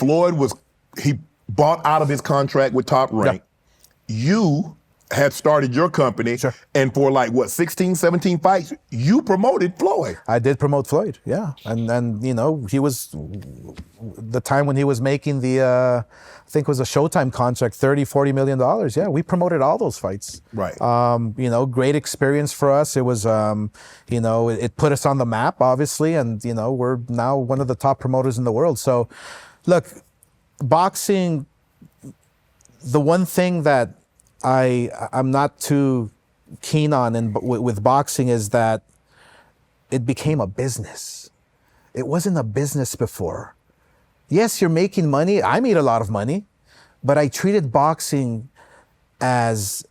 he bought out of his contract with Top Rank. Yeah. You had started your company, sure. And for 16, 17 fights, you promoted Floyd. I did promote Floyd, yeah. And he was, the time when he was making the, I think it was a Showtime contract, $30, $40 million. Yeah, we promoted all those fights. Right. Great experience for us. It was, it put us on the map, obviously, and, we're now one of the top promoters in the world. So, look, boxing, the one thing that I'm not too keen on with boxing is that it became a business. It wasn't a business before. Yes, you're making money. I made a lot of money, but I treated boxing as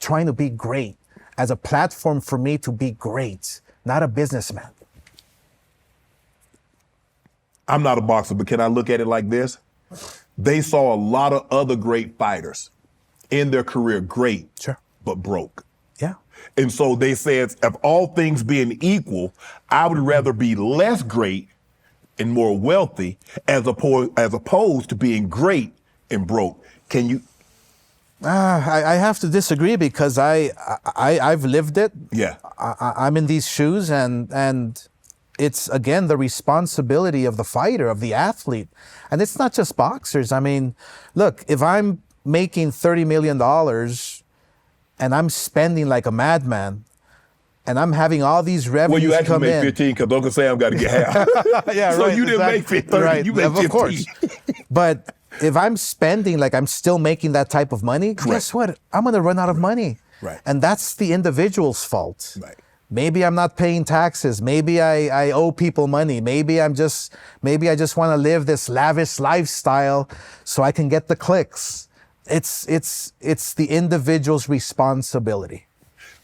trying to be great, as a platform for me to be great, not a businessman. I'm not a boxer, but can I look at it like this? They saw a lot of other great fighters in their career, great, sure, but broke. Yeah. And so they said, if all things being equal, I would rather be less great and more wealthy as opposed to being great and broke. Can you? I have to disagree because I've lived it. Yeah. I'm in these shoes and it's, again, the responsibility of the fighter, of the athlete. And it's not just boxers. I mean, look, if I'm making $30 million and I'm spending like a madman and I'm having all these revenues come in. Well, you actually made 15 because Uncle Sam got to get half. Yeah, so right. You didn't make 30, right. You made 15. Of course. But if I'm spending like I'm still making that type of money, correct, guess what? I'm going to run out of money. Right. And that's the individual's fault. Right. Maybe I'm not paying taxes. Maybe I owe people money. Maybe I just want to live this lavish lifestyle so I can get the clicks. It's the individual's responsibility.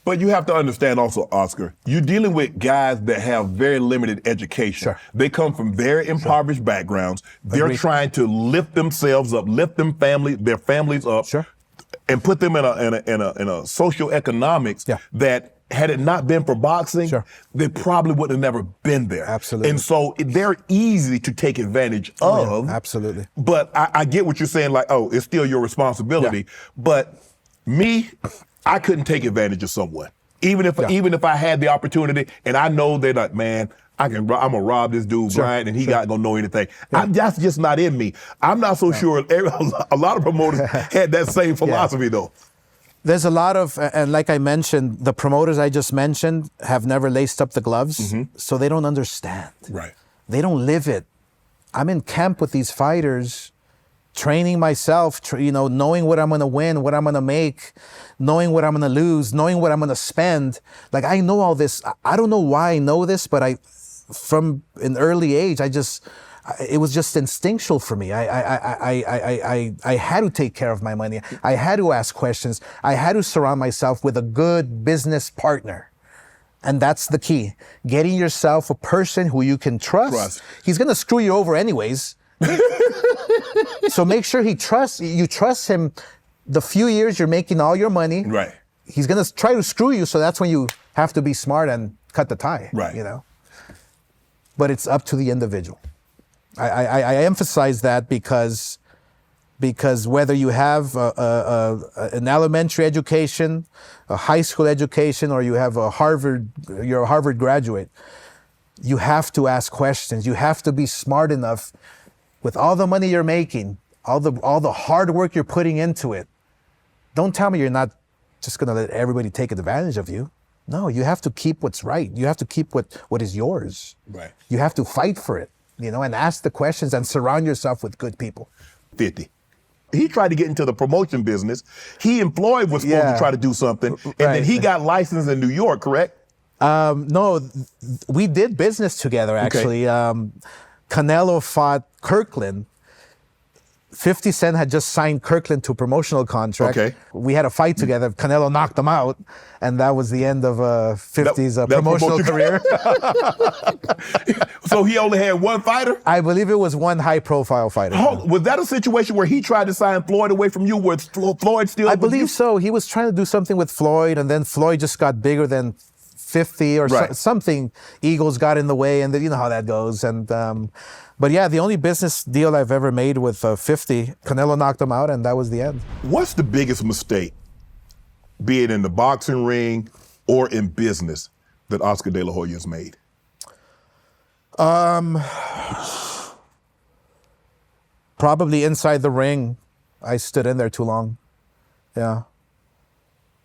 But you have to understand also, Oscar, you're dealing with guys that have very limited education. Sure. They come from very impoverished backgrounds. They're Agreed. Trying to lift themselves up, lift their families up, sure, and put them in a social economics that, had it not been for boxing, sure, they probably would have never been there. Absolutely. And so they're easy to take advantage of. Yeah, absolutely. But I get what you're saying, like, oh, it's still your responsibility. Yeah. But me, I couldn't take advantage of someone. Even if I had the opportunity, and I know they're like, man, I'm gonna rob this dude, sure, Brian, and he not gonna know anything. Yeah. That's just not in me. I'm not so sure a lot of promoters had that same philosophy though. There's a lot of, and like I mentioned, the promoters I just mentioned have never laced up the gloves, so they don't understand. Right. They don't live it. I'm in camp with these fighters, training myself, knowing what I'm going to win, what I'm going to make, knowing what I'm going to lose, knowing what I'm going to spend. Like, I know all this. I don't know why I know this, but from an early age, it was just instinctual for me. I had to take care of my money. I had to ask questions. I had to surround myself with a good business partner. And that's the key. Getting yourself a person who you can trust. He's going to screw you over anyways. So make sure you trust him the few years you're making all your money. Right. He's going to try to screw you, so that's when you have to be smart and cut the tie. Right. But it's up to the individual. I emphasize that because whether you have an elementary education, a high school education, or you have you're a Harvard graduate, you have to ask questions. You have to be smart enough with all the money you're making, all the hard work you're putting into it. Don't tell me you're not just gonna let everybody take advantage of you. No, you have to keep what's right. You have to keep what is yours. Right. You have to fight for it. And ask the questions and surround yourself with good people. 50. He tried to get into the promotion business. He and Floyd was supposed to try to do something, and then he got licensed in New York, correct? No, we did business together, actually. Okay. Canelo fought Kirkland. 50 Cent had just signed Kirkland to a promotional contract. Okay. We had a fight together. Canelo knocked him out, and that was the end of 50's promotional career. So he only had one fighter? I believe it was one high-profile fighter. Was that a situation where he tried to sign Floyd away from you, where Floyd still? I believe so. He was trying to do something with Floyd, and then Floyd just got bigger than 50 or Right. something. Eagles got in the way, and you know how that goes. And but yeah, the only business deal I've ever made with 50, Canelo knocked him out, and that was the end. What's the biggest mistake, be it in the boxing ring or in business, that Oscar De La Hoya has made? Probably inside the ring, I stood in there too long. Yeah.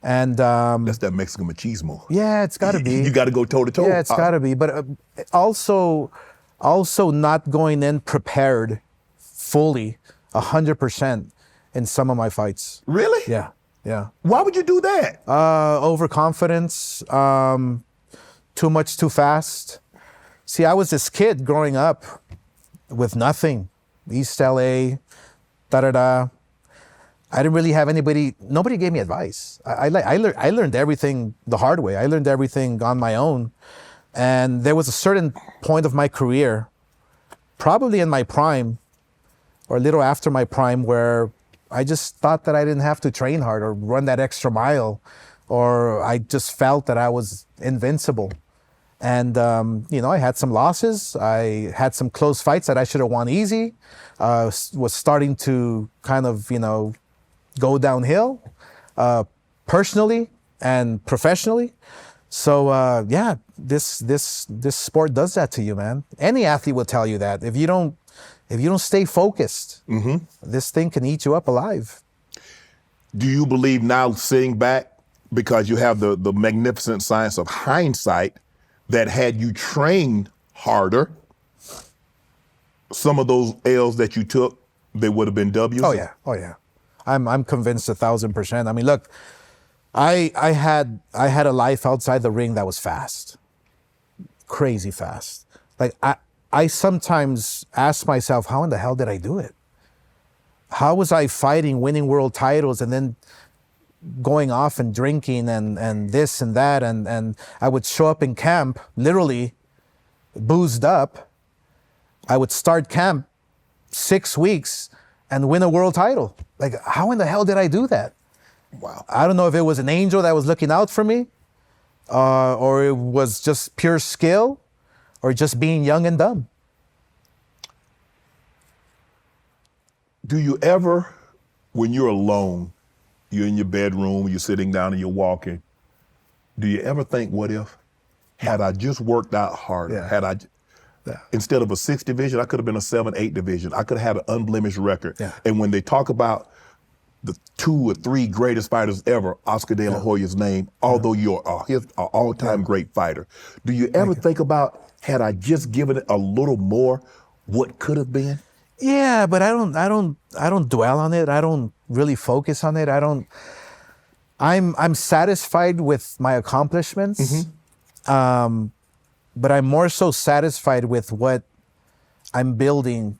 And That's that Mexican machismo. yeah, it's got to be. You got to go toe to toe. Yeah, it's got to be. But also not going in prepared fully, 100% in some of my fights. Really? Yeah, yeah. Why would you do that? Overconfidence, too much too fast. See, I was this kid growing up with nothing. East LA, da-da-da. I didn't really have nobody gave me advice. I learned everything the hard way. I learned everything on my own. And there was a certain point of my career, probably in my prime, or a little after my prime, where I just thought that I didn't have to train hard or run that extra mile, or I just felt that I was invincible. And, I had some losses. I had some close fights that I should have won easy. Was starting to kind of, go downhill, personally and professionally. So, this sport does that to you, man. Any athlete will tell you that. If you don't stay focused, this thing can eat you up alive. Do you believe now, sitting back, because you have the magnificent science of hindsight, that had you trained harder, some of those L's that you took, they would have been W's? Oh yeah. I'm convinced 1,000%. I mean, look, I had a life outside the ring that was fast, crazy fast. Like I sometimes ask myself, how in the hell did I do it? How was I fighting, winning world titles, and then going off and drinking and this and that, and I would show up in camp literally boozed up. I would start camp 6 weeks and win a world title. Like, how in the hell did I do that? Wow. I don't know if it was an angel that was looking out for me, or it was just pure skill, or just being young and dumb. Do you ever, when you're alone, you're in your bedroom, you're sitting down and you're walking, do you ever think, what if? Had I just worked out harder, instead of a 6 division, I could have been a 7-8 division. I could have had an unblemished record. Yeah. And when they talk about the 2 or 3 greatest fighters ever, Oscar De La Hoya's name, although you're an all-time great fighter, do you ever think about, had I just given it a little more, what could have been? Yeah, but I don't dwell on it. I don't really focus on it. I'm satisfied with my accomplishments. But I'm more so satisfied with what I'm building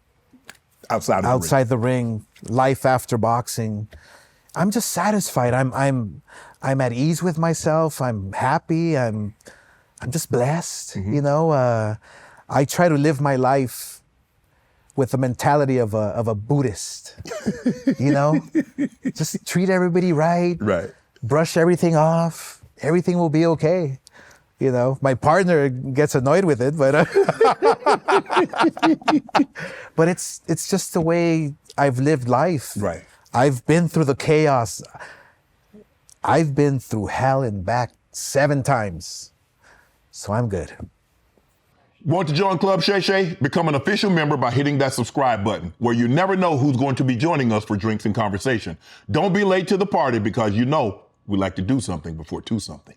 outside the ring, life after boxing. I'm just satisfied. I'm at ease with myself. I'm happy. I'm just blessed. I try to live my life with the mentality of a Buddhist. Just treat everybody right. Right. Brush everything off. Everything will be okay. My partner gets annoyed with it, but but it's just the way I've lived life. Right. I've been through the chaos. I've been through hell and back 7 times. So I'm good. Want to join Club Shay Shay? Become an official member by hitting that subscribe button, where you never know who's going to be joining us for drinks and conversation. Don't be late to the party, because we like to do something before 2 something.